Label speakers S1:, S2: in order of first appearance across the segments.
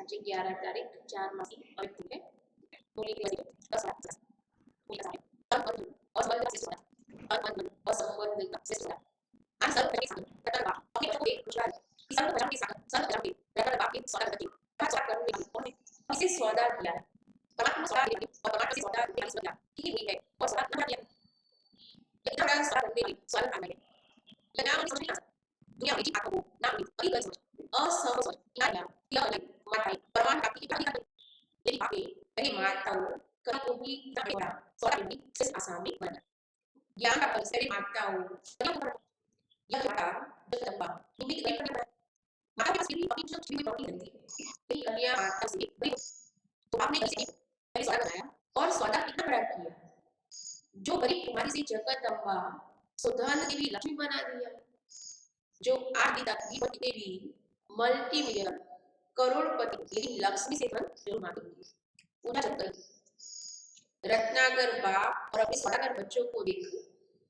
S1: आज 11 तारीख 4 माह की और ठीक है होली की वजह 10 लाख होली का तब बंद और बंद से सुना और बंद और संबंध से सुना आज सब के साथ कतर बा अपने बच्चों को गुजरात की सब बच्चों के साथ सब बच्चों के रगड़ बा के स्वागत करती का स्वागत करने की उन्होंने इसे सौदा किया है टमाटर सौदा किया और टमाटर से सौदा किया सौदा की हुई है और सौदा कहां किया इतना बड़ा सौदा करने में स्वागत आना है ये नाम नहीं समझ दुनिया में आपको नाम नहीं अभी कर समझ असमझ या यह अलग माताएं परमान प्राप्ति की प्राप्ति करते लेकिन बापे पहले माताओं कभी को भी ना बेटा सौदा भी से आसान में बना ज्ञान का फल से माताओं कभी को यह बेटा जगदम्बा निमित्त कभी करना माता के पास भी अपनी जो छुपी हुई प्रॉपर्टी रहती है लेकिन कन्या माता से बड़ी तो आपने कैसे पहले सौदा बनाया और सौदा कितना बड़ा किया जो गरीब कुमारी से जगदम्बा सुधन देवी लक्ष्मी बना दिया जो आज भी तक भी भी मल्टी मिलियन करोड़पति लेकिन लक्ष्मी से धन जरूर मांगेंगे पूरा जब गई रत्नाकर बाप और अपने सौदागर बच्चों को देख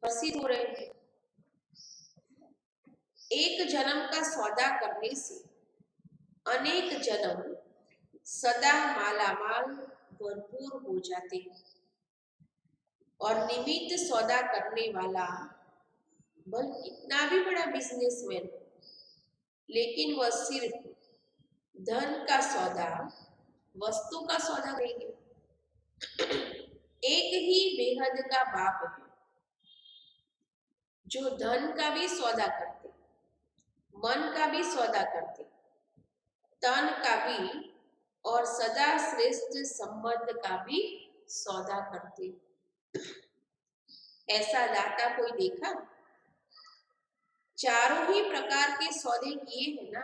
S1: प्रसिद्ध हो रहे हैं एक जन्म का सौदा करने से अनेक जन्म सदा मालामाल भरपूर हो जाते हैं और निमित्त सौदा करने वाला भल कितना भी बड़ा बिजनेसमैन लेकिन वह सिर्फ धन का सौदा वस्तु का सौदा करेंगे एक ही बेहद का बाप है जो धन का भी सौदा करते मन का भी सौदा करते तन का भी और सदा श्रेष्ठ संबंध का भी सौदा करते ऐसा दाता कोई देखा चारों ही प्रकार के सौदे किए हैं ना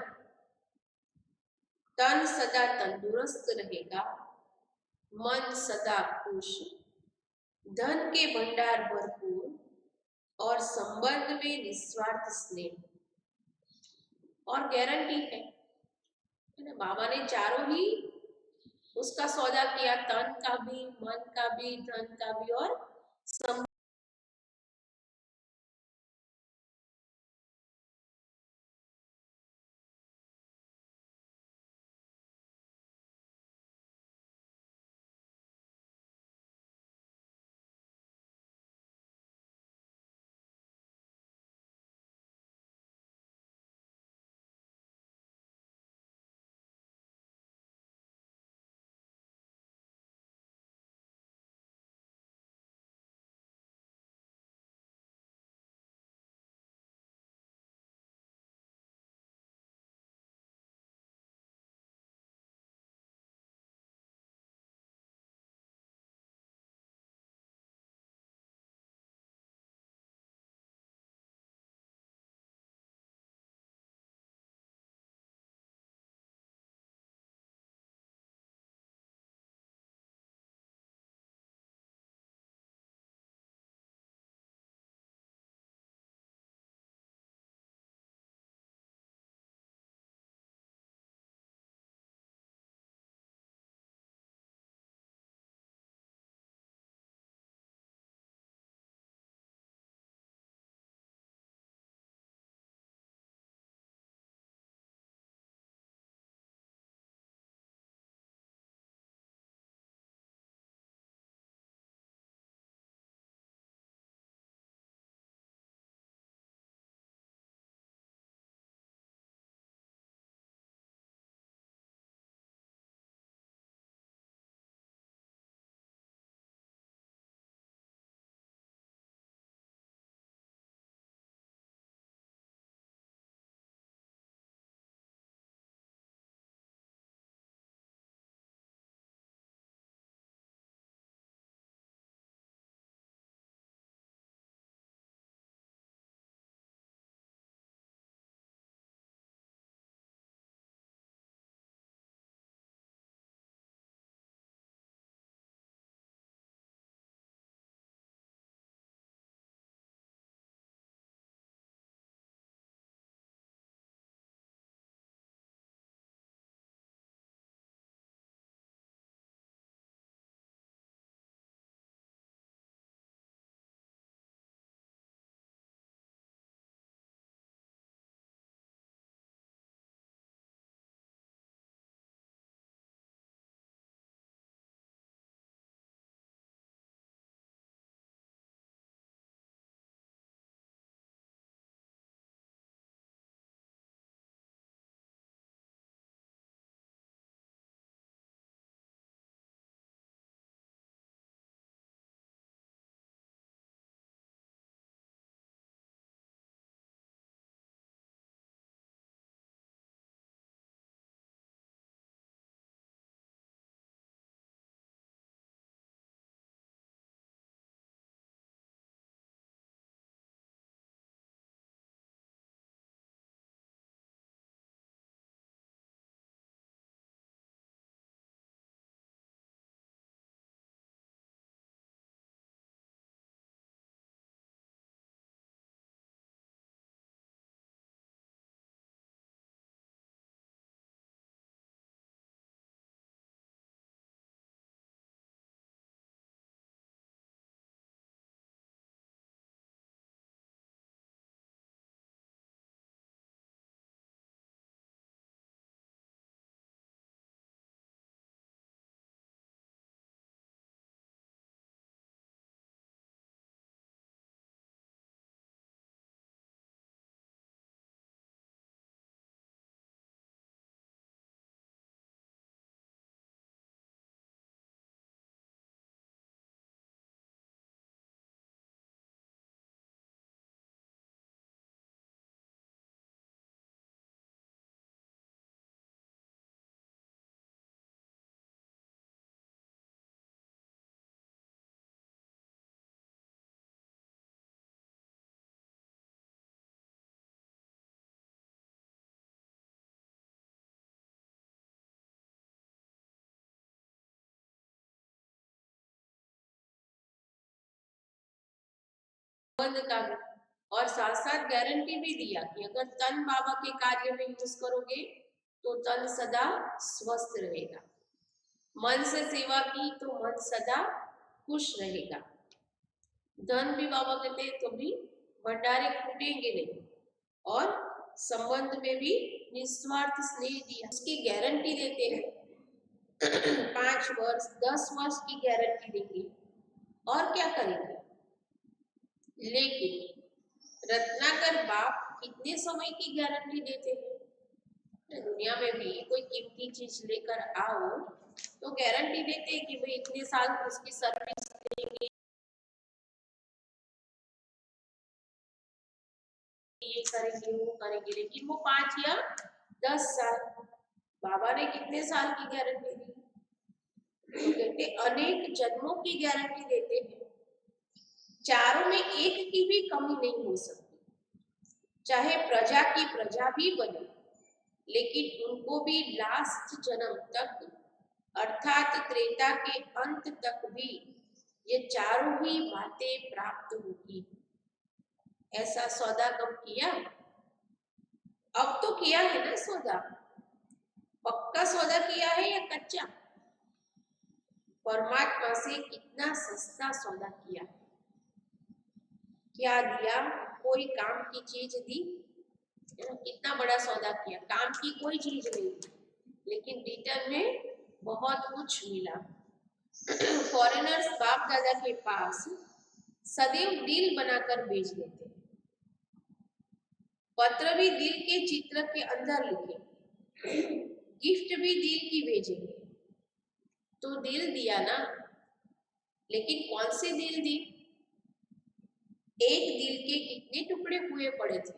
S1: तन सदा तंदुरुस्त रहेगा मन सदा खुश धन के भंडार भरपूर और संबंध में निस्वार्थ स्नेह और गारंटी है ना बाबा ने चारों ही उसका सौदा किया तन का भी मन का भी धन का भी और संबंध संबंध का भी, और साथ साथ गारंटी भी दिया कि अगर तन बाबा के कार्य में यूज करोगे तो तन सदा स्वस्थ रहेगा, मन से सेवा की तो मन सदा खुश रहेगा। धन भी बाबा कहते हैं तो भी भंडारे फूटेंगे नहीं, और संबंध में भी निस्वार्थ स्नेह दिया, उसकी गारंटी देते हैं 5 वर्ष 10 वर्ष की गारंटी देंगे, और क्या करेंगे। लेकिन रत्नाकर बाप कितने समय की गारंटी देते हैं। दुनिया में भी कोई कीमती चीज लेकर आओ तो गारंटी देते हैं कि भाई इतने साल उसकी सर्विस देंगे, ये करेंगे वो करेंगे, लेकिन वो 5 या 10 साल, बाबा ने कितने साल की गारंटी दी। तो कहते अनेक जन्मों की गारंटी देते हैं, चारों में एक की भी कमी नहीं हो सकती, चाहे प्रजा की प्रजा भी बने, लेकिन उनको भी लास्ट जन्म तक अर्थात त्रेता के अंत तक भी ये चारों ही बातें प्राप्त होगी। ऐसा सौदा कब किया? अब तो किया है ना सौदा, पक्का सौदा किया है या कच्चा? परमात्मा से कितना सस्ता सौदा किया, क्या दिया? कोई काम की चीज दी? कितना बड़ा सौदा किया, काम की कोई चीज नहीं दी, लेकिन रिटर्न में बहुत कुछ मिला। फॉरेनर्स बाप दादा के पास सदैव दिल बनाकर भेज देते हैं, पत्र भी दिल के चित्र के अंदर लिखे, गिफ्ट भी दिल की भेजेंगे। तो दिल दिया ना, लेकिन कौन से दिल दी? एक दिल के कितने टुकड़े हुए पड़े थे,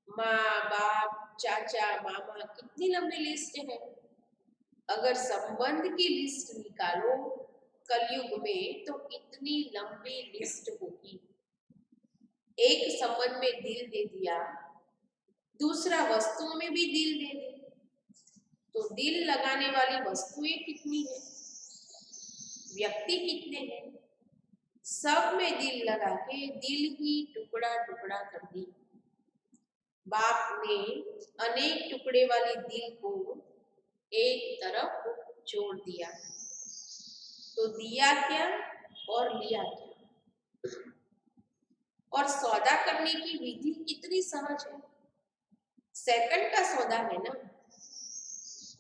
S1: माँ बाप चाचा मामा, कितनी लंबी लिस्ट है। अगर संबंध की लिस्ट निकालो कलयुग में तो कितनी लंबी लिस्ट होगी। एक संबंध में दिल दे दिया, दूसरा वस्तुओं में भी दिल दे दी, तो दिल लगाने वाली वस्तुएं कितनी है, व्यक्ति कितने हैं, सब में दिल लगा के दिल ही टुकड़ा टुकड़ा कर दी। बाप ने अनेक टुकड़े वाली दिल को एक तरफ जोड़ दिया, तो दिया क्या और लिया क्या। और सौदा करने की विधि कितनी सहज है, सेकंड का सौदा है ना,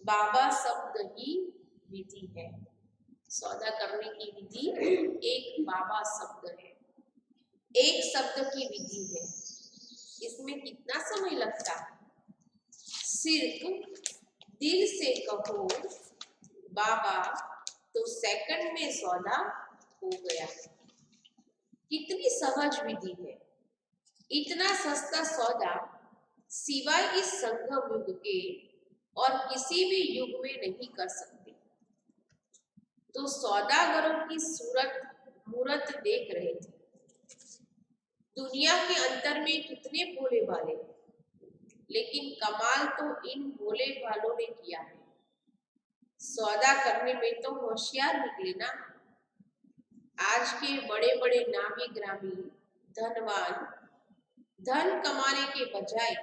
S1: बाबा शब्द ही विधि है। सौदा करने की विधि एक बाबा शब्द है, एक शब्द की विधि है। इसमें कितना समय लगता है, सिर्फ दिल से कहो बाबा तो सेकंड में सौदा हो गया। कितनी सहज विधि है, इतना सस्ता सौदा सिवाय इस संगम युग के और किसी भी युग में नहीं कर सकते। तो सौदागरों की सूरत मूरत देख रहे थे, दुनिया के अंतर में कितने भोले भाले, लेकिन कमाल तो इन भोले भालों ने किया है। सौदा करने में तो होशियार निकले ना। आज के बड़े बड़े नामी ग्रामी धनवान धन कमाने के बजाय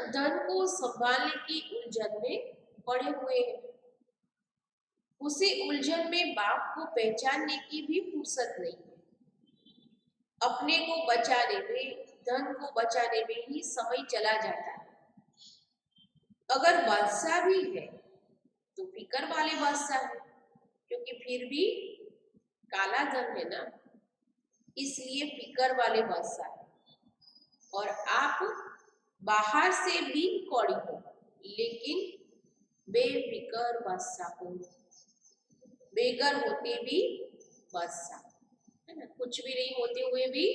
S1: धन को संभालने की उलझन में पड़े हुए हैं। उसी उलझन में बाप को पहचानने की भी फुर्सत नहीं है। अपने को बचाने में, धन को बचाने में ही समय चला जाता है। अगर बादशाह भी है तो फिकर वाले बादशाह है, क्योंकि फिर भी काला धन है ना, इसलिए फिकर वाले बादशाह है। और आप बाहर से भी कौड़ी हो, लेकिन बेफिकर बादशाह हो, बेघर होते भी बादशाह है ना, कुछ भी नहीं होते हुए भी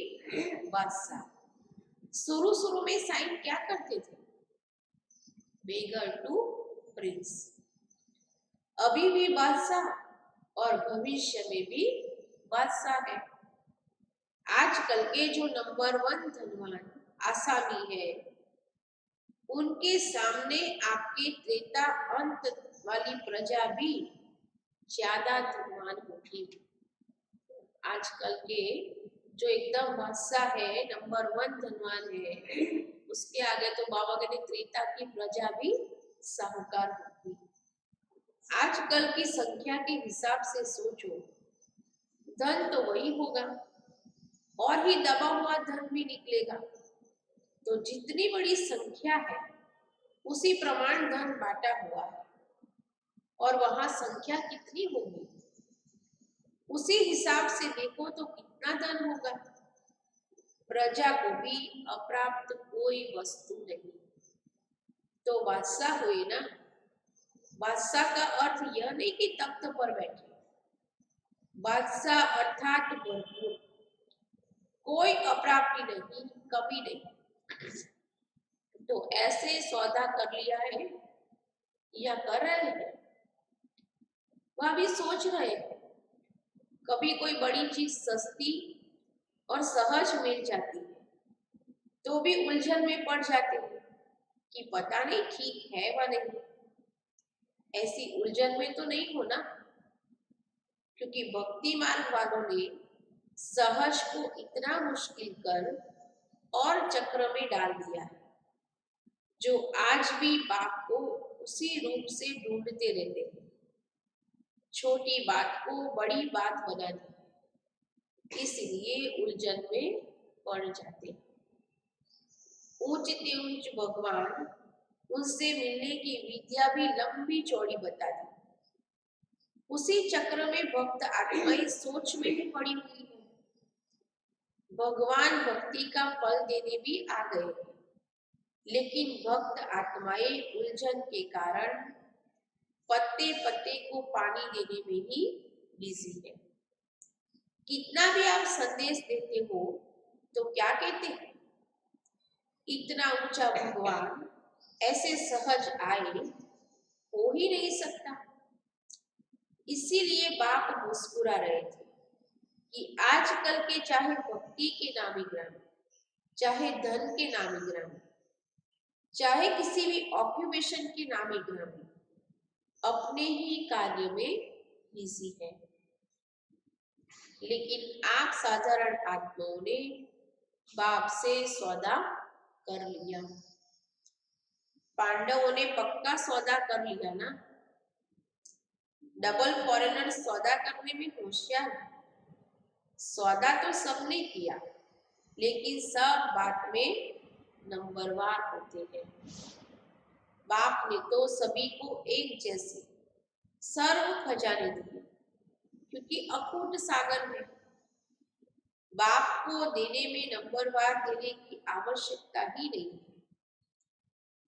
S1: बादशाह। शुरू शुरू में साइन क्या करते थे, बेगर टू प्रिंस। अभी भी बादशाह और भविष्य में भी बादशाह है। आजकल के जो नंबर 1 धनवान आसामी है, उनके सामने आपके त्रेता अंत वाली प्रजा भी ज्यादा धनवान होगी। आजकल के जो एकदम बादशाह है, नंबर 1 धनवान है, उसके आगे तो बाबा कहते त्रेता की प्रजा भी साहूकार होगी। आजकल की संख्या के हिसाब से सोचो, धन तो वही होगा और ही दबा हुआ धन भी निकलेगा। तो जितनी बड़ी संख्या है उसी प्रमाण धन बांटा हुआ है और वहां संख्या कितनी होगी उसी हिसाब से देखो तो कितना धन होगा। प्रजा को भी अप्राप्त कोई वस्तु नहीं। तो बादशाह हुए ना। बादशाह का अर्थ यह नहीं कि तख्त पर बैठे, बादशाह अर्थात भरपूर, कोई अप्राप्ति नहीं, कमी नहीं। तो ऐसे सौदा कर लिया है या कर रहे हैं, वह भी सोच रहे हैं। कभी कोई बड़ी चीज सस्ती और सहज मिल जाती है तो भी उलझन में पड़ जाते हैं कि पता नहीं ठीक है व नहीं। ऐसी उलझन में तो नहीं होना, क्योंकि भक्ति मार्ग वालों ने सहज को इतना मुश्किल कर और चक्र में डाल दिया है, जो आज भी बाप को उसी रूप से ढूंढते रहते हैं। छोटी बात को बड़ी बात बना दी, इसलिए उलझन में पड़ जाते हैं। ऊंचते ऊंच भगवान उससे मिलने की विद्या भी लंबी चौड़ी बता दी। उसी चक्र में भक्त आत्माएं सोच में ही पड़ी हुई है। भगवान भक्ति का फल देने भी आ गए, लेकिन भक्त आत्माएं उलझन के कारण पत्ते पत्ते को पानी देने में ही बिजी है। कितना भी आप संदेश देते हो तो क्या कहते हैं, इतना ऊंचा भगवान ऐसे सहज आए हो ही नहीं सकता। इसीलिए बाप मुस्कुरा रहे थे कि आजकल के चाहे भक्ति के नामी ग्राम, चाहे धन के नामी ग्राम, चाहे किसी भी ऑक्यूपेशन के नामी ग्राम, अपने ही कार्य में बिजी है। लेकिन आप साधारण आत्माओं ने बाप से सौदा कर लिया। पांडवों ने पक्का सौदा कर लिया ना। डबल फॉरेनर सौदा करने में होशियार। सौदा तो सबने किया, लेकिन सब बात में नंबरवार होते हैं। बाप ने तो सभी को एक जैसे सर्व खजाने दिए, क्योंकि अकूट सागर में बाप को देने में नंबरवार देने की आवश्यकता ही नहीं है।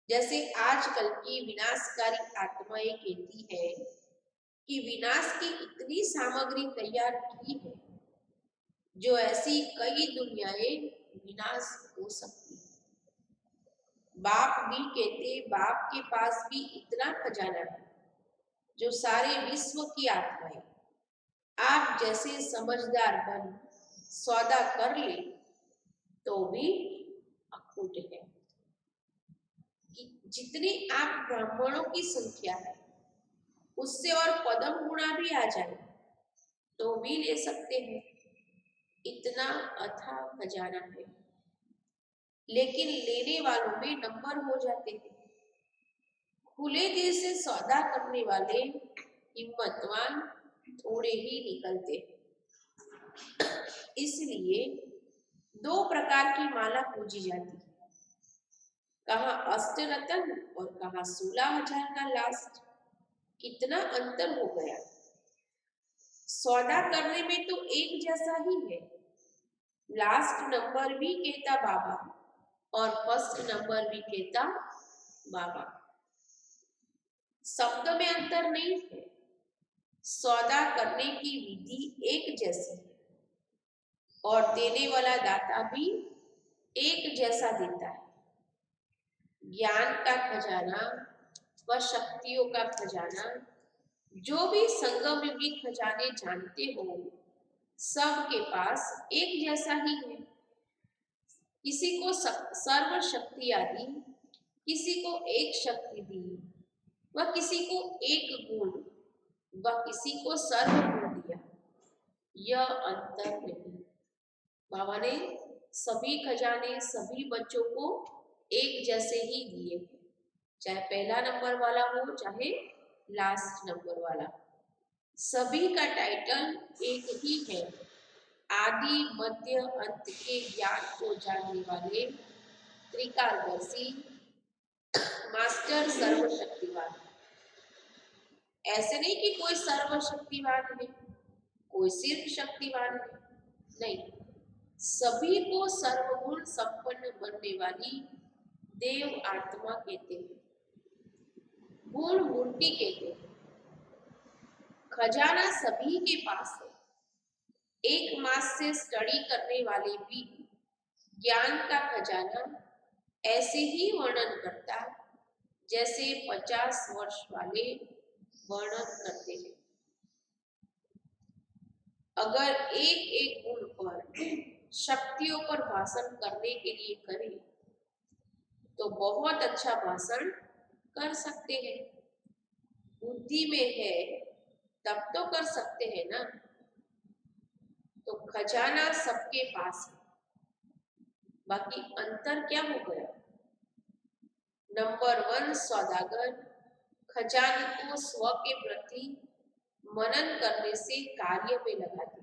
S1: जैसे आजकल की विनाशकारी आत्माएं कहती है कि विनाश की इतनी सामग्री तैयार की है, जो ऐसी कई दुनियाएं विनाश हो सकती है। बाप भी कहते बाप के पास भी इतना खजाना है, जो सारे विश्व की आत्माएं आप जैसे समझदार बन सौदा कर ले तो भी अखूट है। जितनी आप ब्राह्मणों की संख्या है उससे और पदम गुणा भी आ जाए तो भी ले सकते हैं, इतना अथाह खजाना है। लेकिन लेने वालों में नंबर हो जाते हैं। खुले दिल से सौदा करने वाले हिम्मतवान थोड़े ही निकलते हैं। इसलिए दो प्रकार की माला पूजी जाती है, कहाँ अष्टरत्न और कहाँ 16,000 का लास्ट। कितना अंतर हो गया। सौदा करने में तो एक जैसा ही है। लास्ट नंबर भी कहता बाबा और फर्स्ट नंबर भी कहता बाबा। शब्द में अंतर नहीं है। सौदा करने की विधि एक जैसी है और देने वाला दाता भी एक जैसा देता है। ज्ञान का खजाना व शक्तियों का खजाना, जो भी संगम युगी खजाने जानते हो, सबके पास एक जैसा ही है। किसी को सर्व शक्ति दी, किसी को एक शक्ति दी, व किसी को एक गुण व किसी को सर्व गुण दिया। यह अंतर नहीं। बाबा ने सभी खजाने सभी बच्चों को एक जैसे ही दिए, चाहे पहला नंबर वाला हो चाहे लास्ट नंबर वाला, सभी का टाइटल एक ही है, आदि मध्य अंत के ज्ञान को जानने वाले त्रिकालदर्शी मास्टर सर्वशक्तिवान। ऐसे नहीं कि कोई सर्वशक्तिवान है, कोई सिर्फ शक्तिवान है, नहीं, सभी को सर्वगुण संपन्न बनने वाली देव आत्मा कहते हैं, गुण मूर्ति कहते हैं। खजाना सभी के पास है, एक मास से स्टडी करने वाले भी ज्ञान का खजाना ऐसे ही वर्णन करता जैसे 50 वर्ष वाले वर्णन करते हैं। अगर एक एक गुण पर शक्तियों पर भाषण करने के लिए करें तो बहुत अच्छा भाषण कर सकते हैं। बुद्धि में है तब तो कर सकते हैं ना। तो खजाना सबके पास है, बाकी अंतर क्या हो गया? नंबर 1 सौदागर खजाने को स्व के प्रति मनन करने से कार्य में लगाते,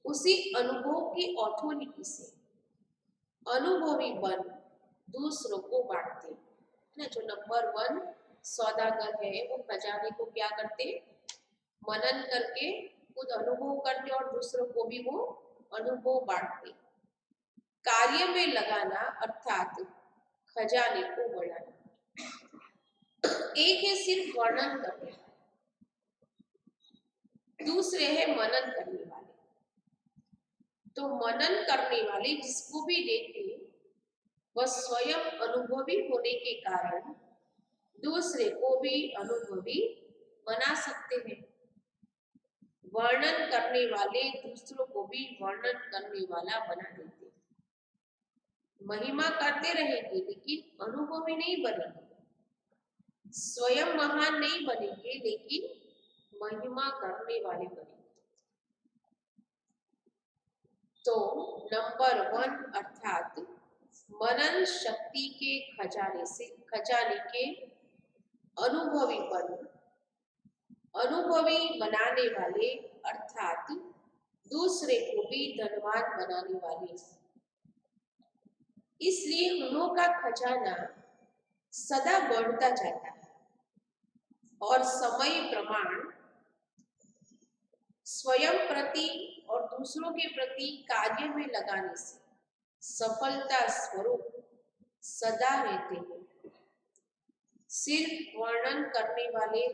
S1: उसी अनुभव की ऑथोरिटी से अनुभवी बन दूसरों को बांटते ना। जो नंबर 1 सौदागर है वो खजाने को क्या करते, मनन करके खुद अनुभव करते और दूसरों को भी वो अनुभव बांटते। कार्य में लगाना अर्थात खजाने को बढ़ाना। एक है सिर्फ वर्णन करने, दूसरे है मनन करने वाले। तो मनन करने वाले जिसको भी देते वह स्वयं अनुभवी होने के कारण दूसरे को भी अनुभवी बना सकते हैं। वर्णन करने वाले दूसरों को भी वर्णन करने वाला बना देते। महिमा करते रहेंगे लेकिन अनुभवी नहीं बनेंगे, स्वयं महान नहीं बनेंगे लेकिन महिमा करने वाले बनेंगे। तो नंबर 1 अर्थात मनन शक्ति के खजाने के अनुभवी बनाने वाले अर्थात दूसरे को भी धनवान बनाने वाले। इसलिए गुणों का खजाना सदा बढ़ता जाता है और समय प्रमाण स्वयं प्रति और दूसरों के प्रति कार्य में लगाने से सफलता स्वरूप सदा रहते हैं। सिर्फ वर्णन करने वाले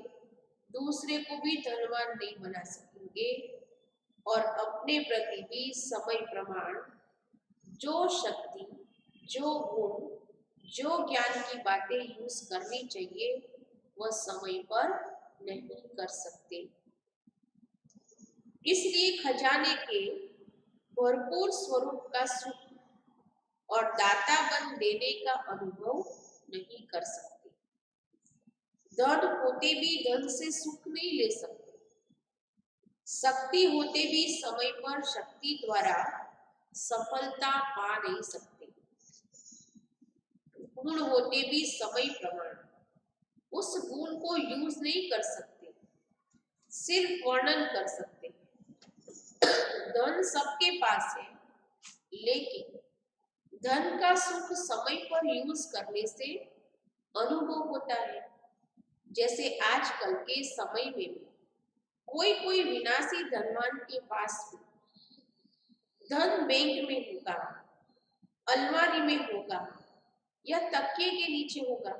S1: दूसरे को भी धनवान नहीं बना सकेंगे और अपने प्रति भी समय प्रमाण जो शक्ति, जो गुण, जो ज्ञान की बातें यूज करनी चाहिए वह समय पर नहीं कर सकते। इसलिए खजाने के भरपूर स्वरूप का सुख और दातापन देने का अनुभव नहीं कर सकते। धन होते भी धन से सुख नहीं ले सकते, शक्ति होते भी समय पर शक्ति द्वारा सफलता पा नहीं सकते, गुण होते भी समय प्रमाण उस गुण को यूज नहीं कर सकते, सिर्फ वर्णन कर सकते। धन सबके पास है लेकिन धन का सुख समय पर यूज करने से अनुभव होता है। जैसे आजकल के समय में भी कोई विनाशी धनवान के पास भी धन बैंक में होगा, अलमारी में होगा या तकिए के नीचे होगा,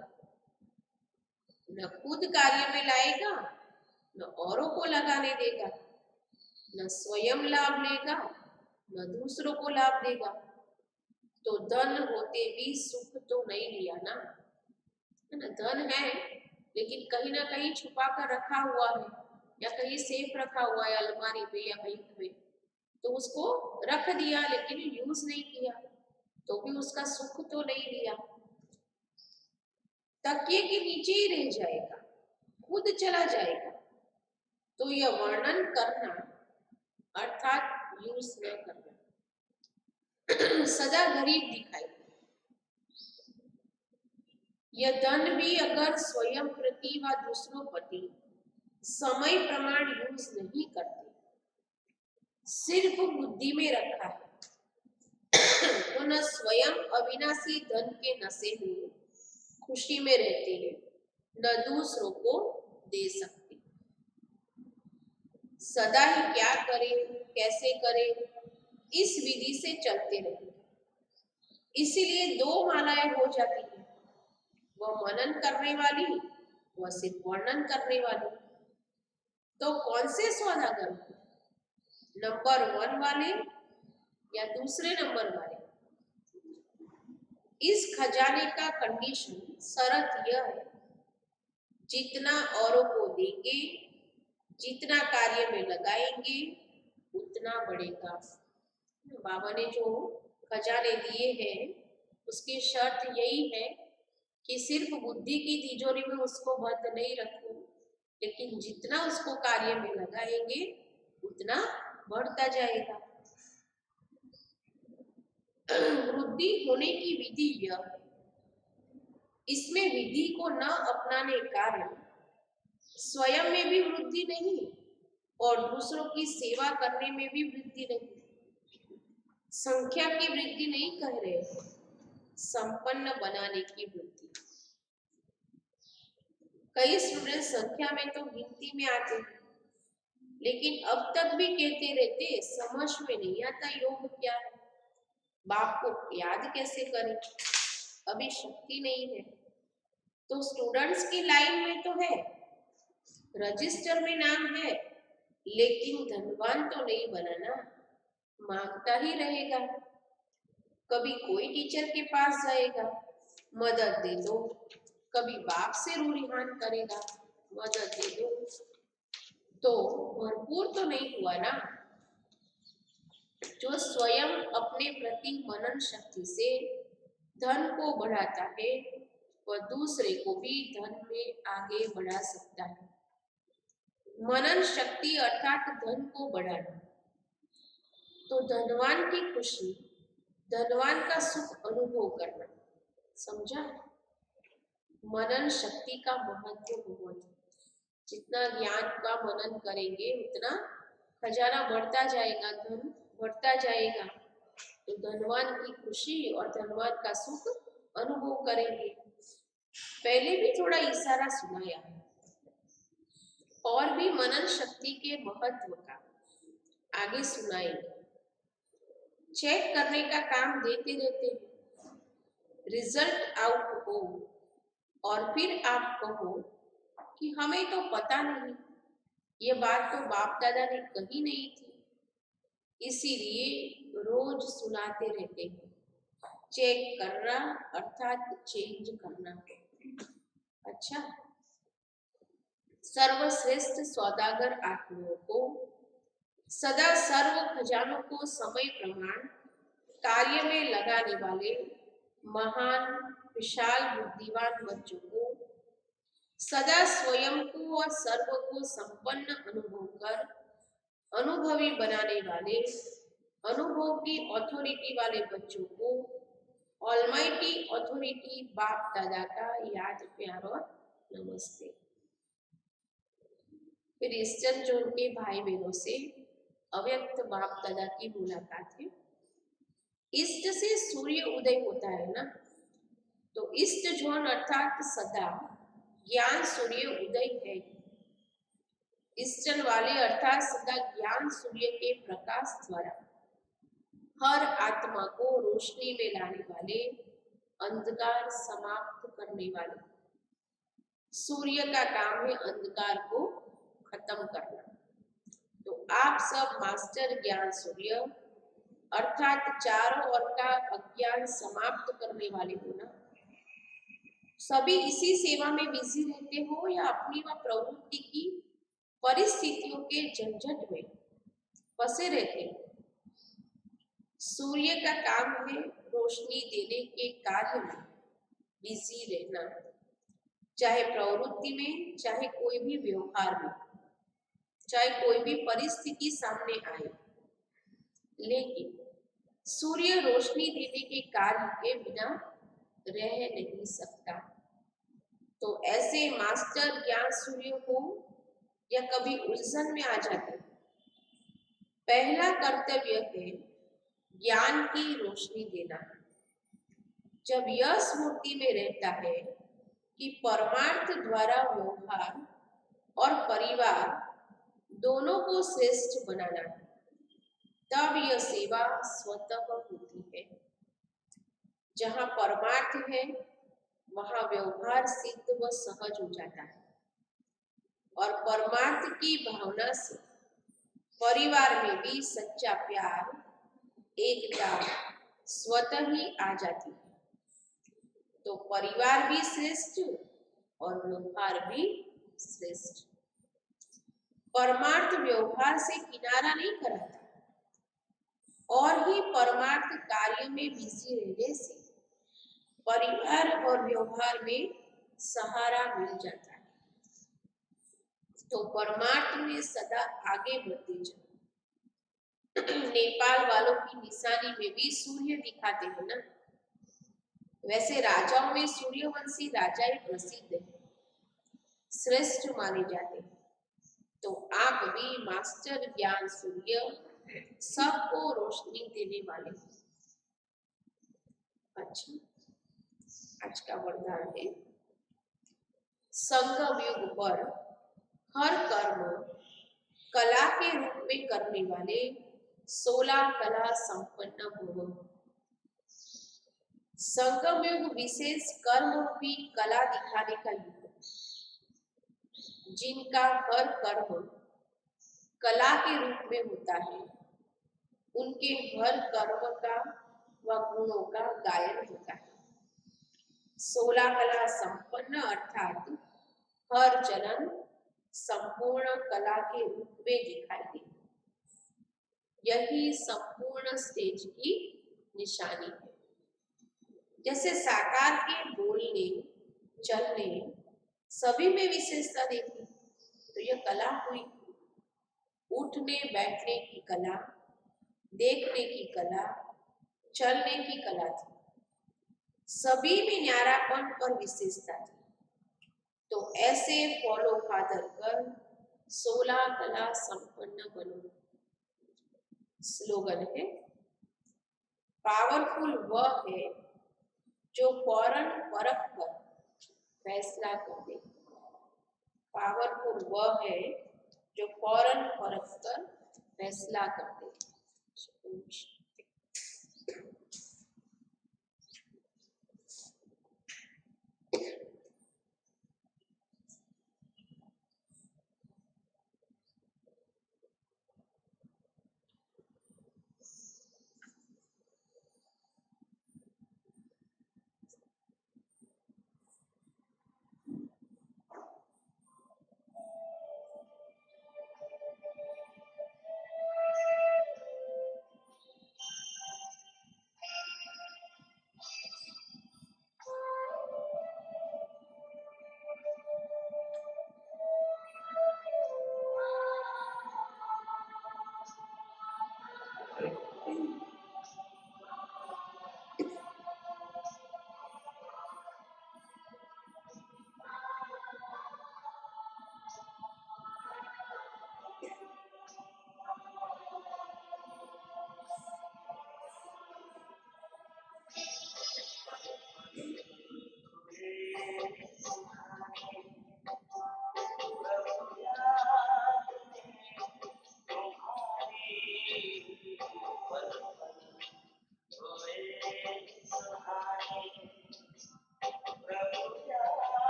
S1: न खुद कार्य में लाएगा न औरों को लगाने देगा, न स्वयं लाभ लेगा न दूसरों को लाभ देगा। तो धन होते भी सुख तो नहीं लिया ना, है ना। धन है लेकिन कहीं ना कहीं छुपा कर रखा हुआ है या कहीं सेफ रखा हुआ है अलमारी पे या बैंक में, तो उसको रख दिया लेकिन यूज नहीं किया तो भी उसका सुख तो नहीं लिया। तकिए के नीचे ही रह जाएगा, खुद चला जाएगा। तो यह वर्णन करना अर्थात यूज न करना। सदा गरीब दिखाई, यह धन भी अगर स्वयं प्रति व दूसरों प्रति समय प्रमाण यूज नहीं करते, सिर्फ बुद्धि में रखा है, तो न स्वयं अविनाशी धन के नशे में खुशी में रहते हैं, न दूसरों को दे सकते। सदा ही क्या करें, कैसे करें, इस विधि से चलते रहेंगे। इसीलिए दो मालाएं हो जाती हैं, वह मनन करने वाली, वह सिर्फ वर्णन करने वाली। तो कौन से सौदागर, नंबर 1 वाले या दूसरे नंबर वाले? इस खजाने का कंडीशन, शर्त यह है, जितना औरों को देंगे, जितना कार्य में लगाएंगे, उतना बढ़ेगा। बाबा ने जो खजाने दिए हैं उसकी शर्त यही है कि सिर्फ बुद्धि की तिजोरी में उसको बंद नहीं रखो, लेकिन जितना उसको कार्य में लगाएंगे उतना बढ़ता जाएगा। वृद्धि होने की विधि यह, इसमें विधि को न अपनाने कारण स्वयं में भी वृद्धि नहीं और दूसरों की सेवा करने में भी वृद्धि नहीं। संख्या की वृद्धि नहीं कह रहे, संपन्न बनाने की वृद्धि। कई स्टूडेंट संख्या में तो गिनती में आते हैं, लेकिन अब तक भी कहते रहते समझ में नहीं आता योग क्या है, बाप को याद कैसे करें, अभी शक्ति नहीं है। तो स्टूडेंट्स की लाइन में तो है, रजिस्टर में नाम है, लेकिन धनवान तो नहीं बनाना, मांगता ही रहेगा। कभी कोई टीचर के पास जाएगा, मदद दे दो, कभी बाप से रूरिहान करेगा, मदद दे दो, तो भरपूर तो नहीं हुआ ना। जो स्वयं अपने प्रति मनन शक्ति से धन को बढ़ाता है, वह दूसरे को भी धन में आगे बढ़ा सकता है। मनन शक्ति अर्थात धन को बढ़ाना। तो धनवान की खुशी, धनवान का सुख अनुभव करना, समझा? मनन शक्ति का महत्व बहुत है। जितना ज्ञान का मनन करेंगे उतना खजाना बढ़ता जाएगा, धन बढ़ता जाएगा। तो धनवान की खुशी और धनवान का सुख अनुभव करेंगे। पहले भी थोड़ा इशारा सुनाया, और भी मनन शक्ति के महत्व का आगे सुनाएंगे। चेक करने का काम देते रहते हैं, रिजल्ट आउट हो और फिर आप कहो कि हमें तो पता नहीं, ये बात तो बाप दादा ने कही नहीं थी, इसीलिए रोज सुनाते रहते हैं। चेक करना अर्थात चेंज करना। अच्छा, सर्वश्रेष्ठ सौदागर आत्माओं को सदा सर्व खजानों को समय प्रमाण कार्य में लगाने वाले महान विशाल बुद्धिमान बच्चों को सदा स्वयं को और सर्व को संपन्न अनुभव कर अनुभवी बनाने वाले अनुभव की अथॉरिटी वाले बच्चों को ऑलमाइटी अथॉरिटी बाप दादा का याद प्यार और नमस्ते। फिर ईस्टर्न जोन के भाई बहनों से अव्यक्त बाप दादा की मुलाकात है। ईस्ट से सूर्य उदय होता है ना, तो ईस्ट जोन अर्थात सदा ज्ञान सूर्य उदय है। ईस्टर्न वाले अर्थात सदा ज्ञान सूर्य के प्रकाश द्वारा हर आत्मा को रोशनी में लाने वाले, अंधकार समाप्त करने वाले। सूर्य का काम है अंधकार को खत्म करना। तो आप सब मास्टर ज्ञान सूर्य अर्थात चारों ओर का अज्ञान समाप्त करने वाले हो ना। सभी इसी सेवा में बिजी रहते हो या अपनी व प्रवृत्ति की परिस्थितियों के झंझट में फंसे रहते हो। सूर्य का काम है रोशनी देने के कार्य में बिजी रहना, चाहे प्रवृत्ति में, चाहे कोई भी व्यवहार में, चाहे कोई भी परिस्थिति सामने आए। लेकिन सूर्य रोशनी देने के कार्य के बिना रह नहीं सकता। तो ऐसे मास्टर ज्ञान सूर्य को या कभी उलझन में आ जाते। पहला कर्तव्य है ज्ञान की रोशनी देना। जब यह स्मृति में रहता है कि परमार्थ द्वारा व्यवहार और परिवार दोनों को श्रेष्ठ बनाना है, तब यह सेवा स्वतः होती है। जहाँ परमार्थ है वहाँ व्यवहार सिद्ध व सहज हो जाता है और परमार्थ की भावना से परिवार में भी सच्चा प्यार, एकता स्वतः ही आ जाती है। तो परिवार भी श्रेष्ठ और व्यवहार भी श्रेष्ठ। परमार्थ व्यवहार से किनारा नहीं कराता और ही परमार्थ कार्य में बिजी रहने से परिवार और व्यवहार में सहारा मिल जाता है। तो परमार्थ में सदा आगे बढ़ते जाओ। नेपाल वालों की निशानी में भी सूर्य दिखाते हैं ना, वैसे राजाओं में सूर्यवंशी राजा ही प्रसिद्ध है, श्रेष्ठ माने जाते हैं। तो आप भी मास्टर ज्ञान सूर्य सबको रोशनी देने वाले। अच्छा, आज का वरदान है संगम युग पर हर कर्म कला के रूप में करने वाले 16 कला संपन्न भव। संगम युग विशेष कर्म रूपी कला दिखाने का युग, जिनका हर कर्म कला के रूप में होता है, उनके हर कर्म का व गुणों का गायन होता है। 16 कला संपन्न अर्थात हर चलन संपूर्ण कला के रूप में दिखाई दे। यही संपूर्ण स्टेज की निशानी है। जैसे साकार के बोलने, चलने सभी में विशेषता देखी तो यह कला हुई। उठने बैठने की कला, देखने की कला, चलने की कला थी, सभी में न्यारापन और विशेषता थी। तो ऐसे फॉलो फादर कर 16 कला संपन्न बनो। स्लोगन है पावरफुल वह है जो फौरन परख कर फैसला कर दे। पावरफुल वह है जो फौरन परख कर फैसला कर दे।